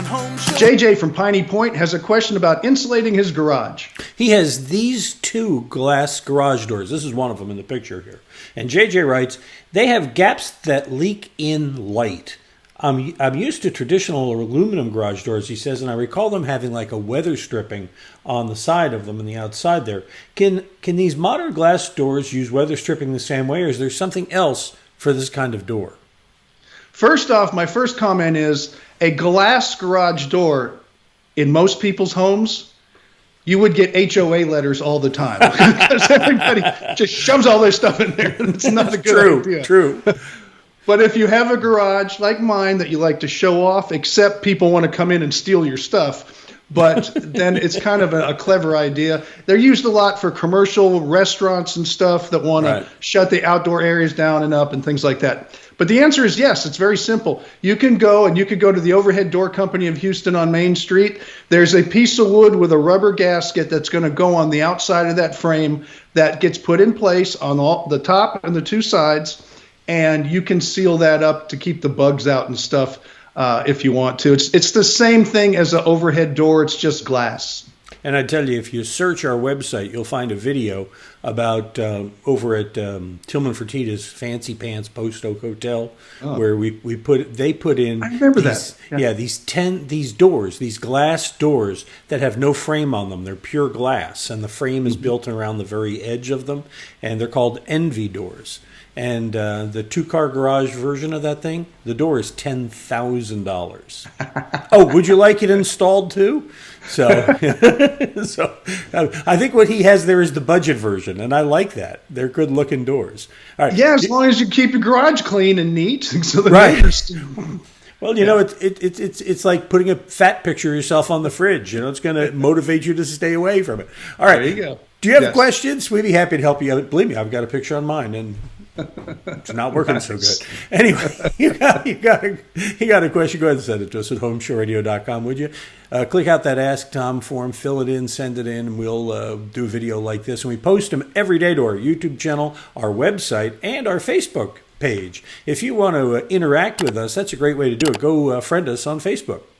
Home Show. JJ from Piney Point has a question about insulating his garage. He has these two glass garage doors. This is one of them in the picture here. And JJ writes, they have gaps that leak in light. I'm used to traditional aluminum garage doors, he says, and I recall them having like a weather stripping on the side of them and the outside there. Can these modern glass doors use weather stripping the same way, or is there something else for this kind of door? First off, my first comment is a glass garage door in most people's homes, you would get HOA letters all the time because everybody just shoves all their stuff in there. And it's not a good idea. True. But if you have a garage like mine that you like to show off, except people want to come in and steal your stuff, but then it's kind of a clever idea. They're used a lot for commercial restaurants and stuff that want to shut the outdoor areas down and up and things like that. But the answer is yes, it's very simple. You could go to the Overhead Door Company of Houston on Main Street. There's a piece of wood with a rubber gasket that's going to go on the outside of that frame that gets put in place on all the top and the two sides. And you can seal that up to keep the bugs out and stuff if you want to. It's the same thing as an overhead door. It's just glass. And I tell you, if you search our website, you'll find a video about over at Tillman Fertitta's Fancy Pants Post Oak Hotel, where they put in. I remember that. Yeah, these doors, these glass doors that have no frame on them. They're pure glass, and the frame is built around the very edge of them, and they're called Envy doors. And the two-car garage version of that thing, the door is $10,000. Oh, would you like it installed too? So I think what he has there is the budget version, and I like that. They're good-looking doors. All right. Yeah, as long as you keep your garage clean and neat, so the neighbors. Well, you know, it's like putting a fat picture of yourself on the fridge. You know, it's going to motivate you to stay away from it. All right. There you go. Do you have questions? We'd be happy to help you out. Believe me, I've got a picture on mine, and it's not working so good. Anyway, you got a question, go ahead and send it to us at HomeShowRadio.com, would you? Click out that Ask Tom form, fill it in, send it in, and we'll do a video like this. And we post them every day to our YouTube channel, our website, and our Facebook page. If you want to interact with us, that's a great way to do it. Go friend us on Facebook.